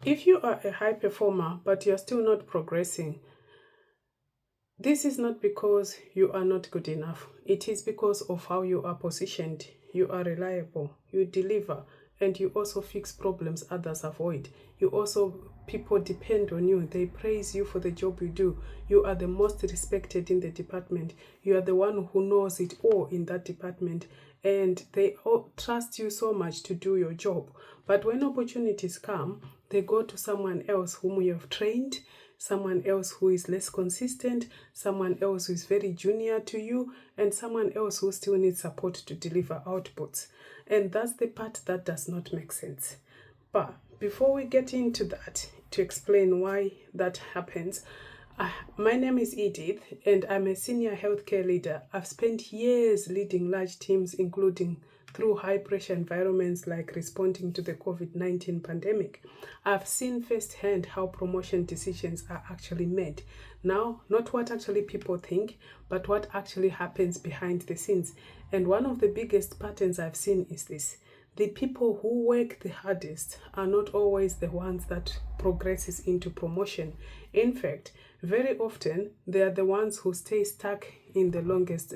If you are a high performer but you're still not progressing, this is not because you are not good enough. It is because of how you are positioned. You are reliable, you deliver, and you also fix problems others avoid. You also, people depend on you. They praise you for the job you do. You are the most respected in the department. You are the one who knows it all in that department. And they all trust you so much to do your job. But when opportunities come, they go to someone else whom you have trained, someone else who is less consistent, someone else who is very junior to you, and someone else who still needs support to deliver outputs. And that's the part that does not make sense. But before we get into that, to explain why that happens, my name is Edith, and I'm a senior healthcare leader. I've spent years leading large teams, including through high pressure environments like responding to the COVID-19 pandemic. I've seen firsthand how promotion decisions are actually made. Now, not what actually people think, but what actually happens behind the scenes. And one of the biggest patterns I've seen is this: the people who work the hardest are not always the ones that progresses into promotion. In fact, very often they are the ones who stay stuck in the longest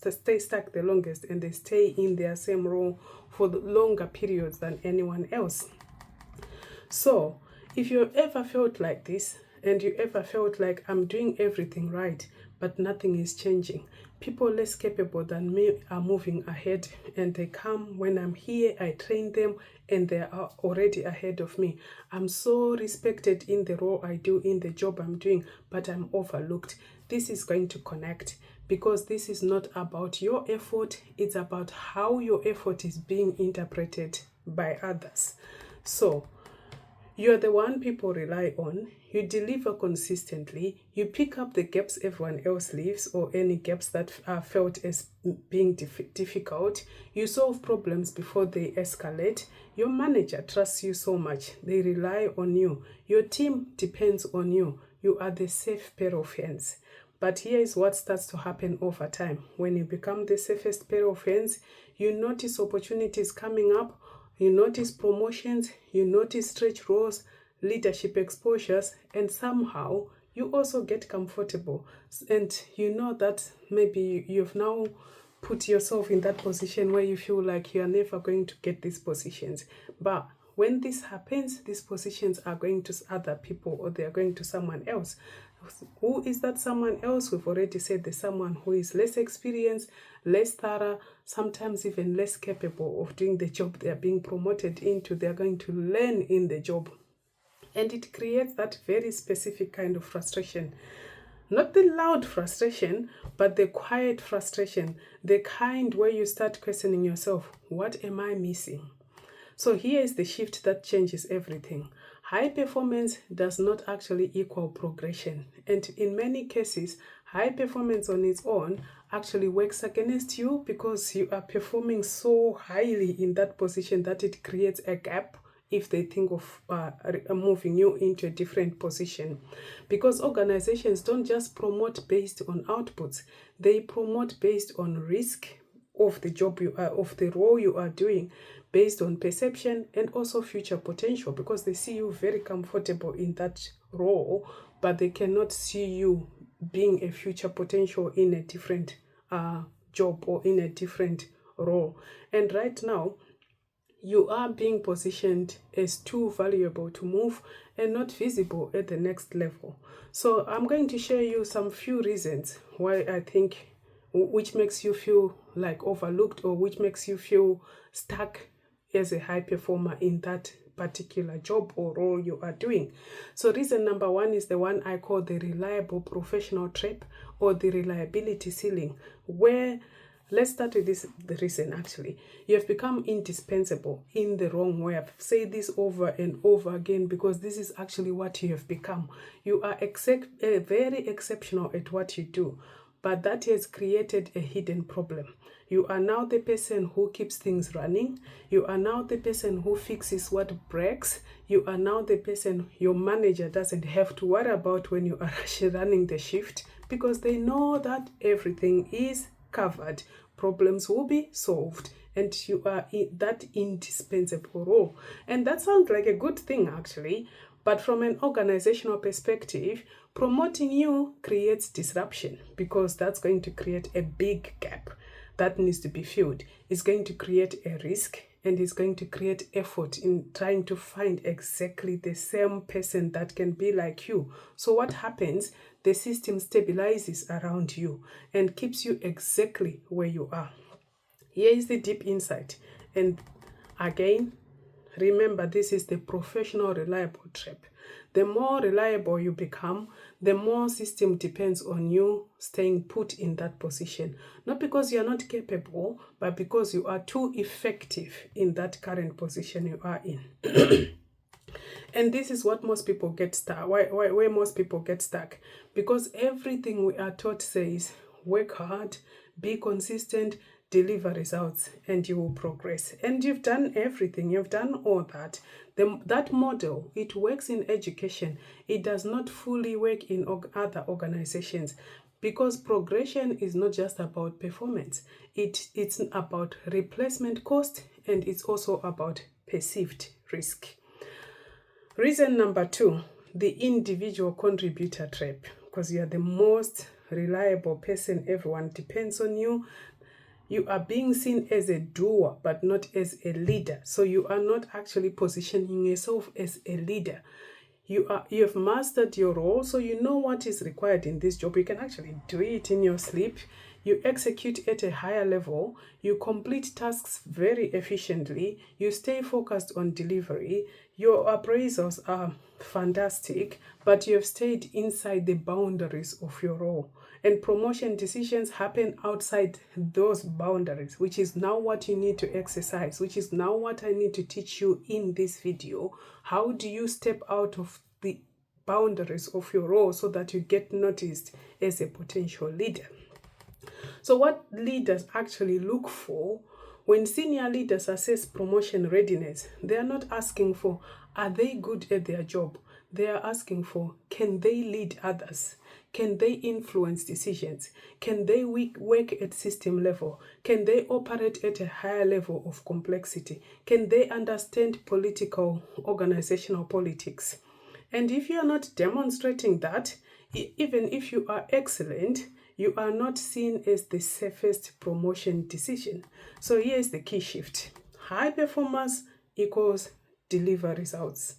stay stuck the longest, and they stay in their same role for the longer periods than anyone else. So, if you ever felt like this, and you ever felt like I'm doing everything right, but nothing is changing, people less capable than me are moving ahead, and they come when I'm here, I train them, and they are already ahead of me. I'm so respected in the role I do, in the job I'm doing, but I'm overlooked. This is going to connect, because this is not about your effort, it's about how your effort is being interpreted by others. So, you're the one people rely on, you deliver consistently, you pick up the gaps everyone else leaves or any gaps that are felt as being difficult, you solve problems before they escalate, your manager trusts you so much, they rely on you, your team depends on you, you are the safe pair of hands. But here is what starts to happen over time. When you become the safest pair of hands, you notice opportunities coming up, you notice promotions, you notice stretch roles, leadership exposures, and somehow you also get comfortable. And you know that maybe you've now put yourself in that position where you feel like you are never going to get these positions. But when this happens, these positions are going to other people, or they are going to someone else. Who is that someone else? We've already said there's someone who is less experienced, less thorough, sometimes even less capable of doing the job they are being promoted into. They are going to learn in the job. And it creates that very specific kind of frustration. Not the loud frustration, but the quiet frustration, the kind where you start questioning yourself, what am I missing? So here is the shift that changes everything. High performance does not actually equal progression. And in many cases, high performance on its own actually works against you, because you are performing so highly in that position that it creates a gap if they think of moving you into a different position. Because organizations don't just promote based on outputs, they promote based on risk of the job you are, of the role you are doing, based on perception and also future potential, because they see you very comfortable in that role, but they cannot see you being a future potential in a different job or in a different role. And right now, you are being positioned as too valuable to move and not visible at the next level. So I'm going to share you some few reasons why I think, which makes you feel like overlooked, or which makes you feel stuck as a high performer in that particular job or role you are doing. So reason number one is the one I call the reliable professional trap, or the reliability ceiling, where, let's start with this, the reason actually. You have become indispensable in the wrong way. I've said this over and over again, because this is actually what you have become. You are very exceptional at what you do, but that has created a hidden problem. You are now the person who keeps things running. You are now the person who fixes what breaks. You are now the person your manager doesn't have to worry about when you are running the shift, because they know that everything is covered. Problems will be solved, and you are in that indispensable role. And that sounds like a good thing actually, but from an organizational perspective, promoting you creates disruption, because that's going to create a big gap that needs to be filled. It's going to create a risk, and it's going to create effort in trying to find exactly the same person that can be like you. So what happens? The system stabilizes around you and keeps you exactly where you are. Here is the deep insight. And again, remember, this is the professional reliable trap. The more reliable you become, the more system depends on you staying put in that position. Not because you are not capable, but because you are too effective in that current position you are in. And this is what most people get stuck. Where most people get stuck. Because everything we are taught says, work hard, be consistent, deliver results, and you will progress. And you've done everything. You've done all that. That model, it works in education. It does not fully work in other organizations. Because progression is not just about performance. It's about replacement cost, and it's also about perceived risk. Reason number 2, the individual contributor trap. Because you are the most reliable person, everyone depends on you. You are being seen as a doer, but not as a leader. So you are not actually positioning yourself as a leader. You have mastered your role, so you know what is required in this job. You can actually do it in your sleep. You execute at a higher level. You complete tasks very efficiently. You stay focused on delivery. Your appraisals are fantastic, but you have stayed inside the boundaries of your role. And promotion decisions happen outside those boundaries, which is now what you need to exercise, which is now what I need to teach you in this video. How do you step out of the boundaries of your role so that you get noticed as a potential leader? So what leaders actually look for when senior leaders assess promotion readiness, they are not asking for, are they good at their job? They are asking for, can they lead others? Can they influence decisions? Can they work at system level? Can they operate at a higher level of complexity? Can they understand organizational politics? And if you are not demonstrating that, even if you are excellent, you are not seen as the safest promotion decision. So here's the key shift. High performance equals deliver results.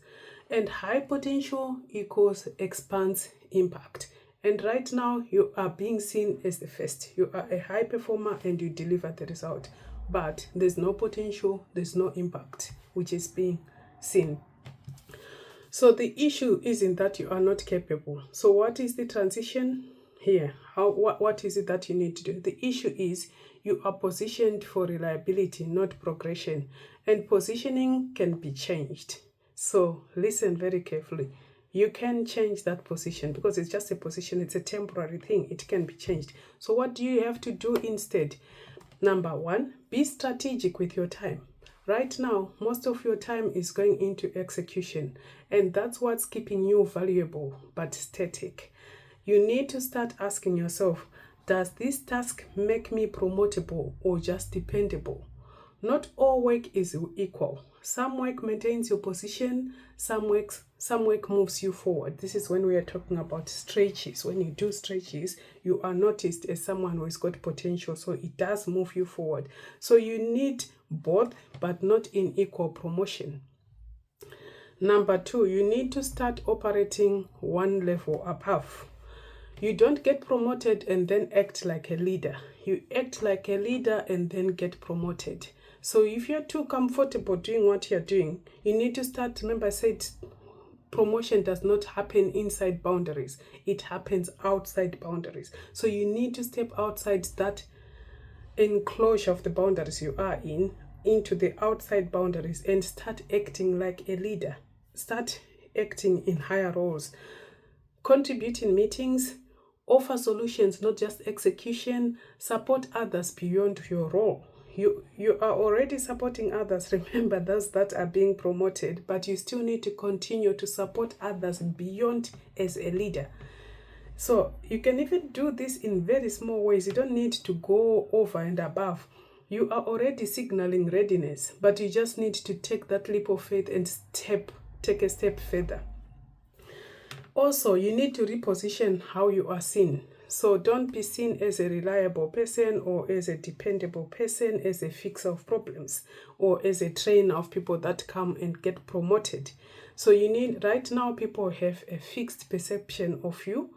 And high potential equals expands impact. And right now, you are being seen as the first. You are a high performer and you deliver the result. But there's no potential, there's no impact, which is being seen. So the issue isn't that you are not capable. So what is the transition here? What is it that you need to do? The issue is you are positioned for reliability, not progression. And positioning can be changed. So listen very carefully. You can change that position because it's just a position. It's a temporary thing. It can be changed. So what do you have to do instead? Number 1, be strategic with your time. Right now, most of your time is going into execution, and that's what's keeping you valuable but static. You need to start asking yourself, does this task make me promotable or just dependable? Not all work is equal. Some work maintains your position, some work moves you forward. This is when we are talking about stretches. When you do stretches, you are noticed as someone who has got potential, so it does move you forward. So you need both, but not in equal promotion. Number 2, you need to start operating one level above. You don't get promoted and then act like a leader. You act like a leader and then get promoted. So if you're too comfortable doing what you're doing, you need to start. Remember, I said promotion does not happen inside boundaries. It happens outside boundaries. So you need to step outside that enclosure of the boundaries you are in, into the outside boundaries, and start acting like a leader. Start acting in higher roles. Contribute in meetings. Offer solutions, not just execution. Support others beyond your role. You are already supporting others. Remember, those that are being promoted, but you still need to continue to support others beyond as a leader. So you can even do this in very small ways. You don't need to go over and above. You are already signaling readiness, but you just need to take that leap of faith and take a step further. Also, you need to reposition how you are seen. So don't be seen as a reliable person or as a dependable person, as a fixer of problems, or as a trainer of people that come and get promoted. So you need, right now, people have a fixed perception of you.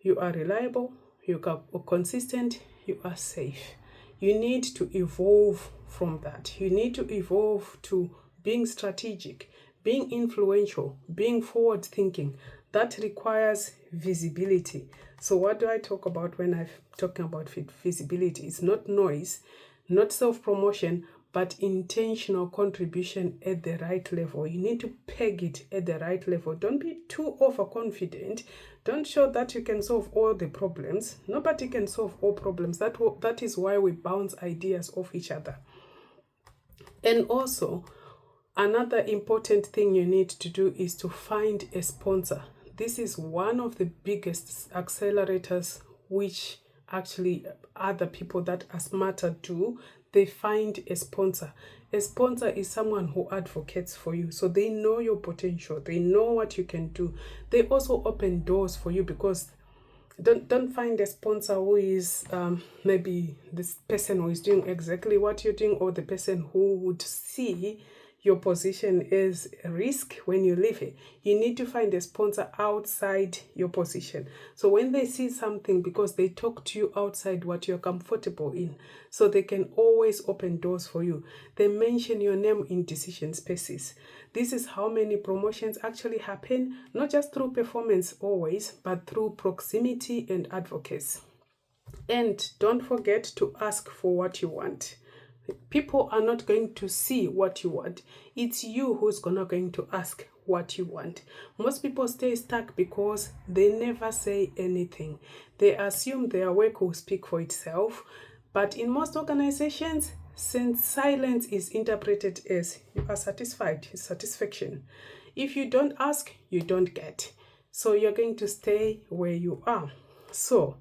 You are reliable, you are consistent, you are safe. You need to evolve from that. You need to evolve to being strategic, being influential, being forward thinking. That requires visibility. So what do I talk about when I'm talking about visibility? It's not noise, not self-promotion, but intentional contribution at the right level. You need to peg it at the right level. Don't be too overconfident. Don't show that you can solve all the problems. Nobody can solve all problems. That is why we bounce ideas off each other. And also, another important thing you need to do is to find a sponsor. This is one of the biggest accelerators, which actually other people that are smarter do. They find a sponsor. A sponsor is someone who advocates for you. So they know your potential. They know what you can do. They also open doors for you, because don't find a sponsor who is maybe this person who is doing exactly what you're doing, or the person who would see your position is a risk when you leave it. You need to find a sponsor outside your position. So when they see something, because they talk to you outside what you're comfortable in, so they can always open doors for you. They mention your name in decision spaces. This is how many promotions actually happen, not just through performance always, but through proximity and advocacy. And don't forget to ask for what you want. People are not going to see what you want. It's you who's going to ask what you want. Most people stay stuck because they never say anything. They assume their work will speak for itself. But in most organizations, since silence is interpreted as you are satisfied, satisfaction. If you don't ask, you don't get. So you're going to stay where you are. So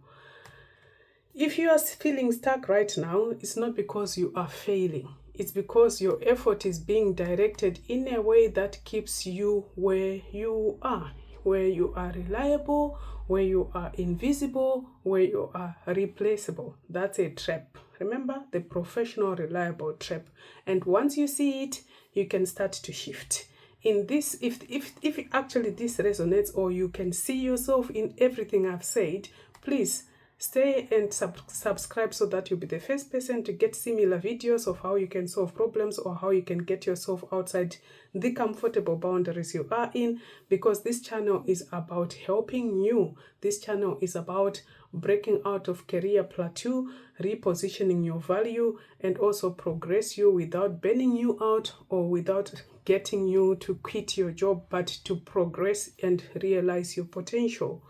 if you are feeling stuck right now, it's not because you are failing. It's because your effort is being directed in a way that keeps you where you are reliable, where you are invisible, where you are replaceable. That's a trap. Remember, the professional reliable trap. And once you see it, you can start to shift. In this, if actually this resonates, or you can see yourself in everything I've said, please stay and subscribe, so that you'll be the first person to get similar videos of how you can solve problems, or how you can get yourself outside the comfortable boundaries you are in, because this channel is about helping you. This channel is about breaking out of career plateau, repositioning your value, and also progress you without burning you out, or without getting you to quit your job, but to progress and realize your potential.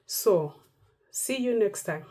So see you next time.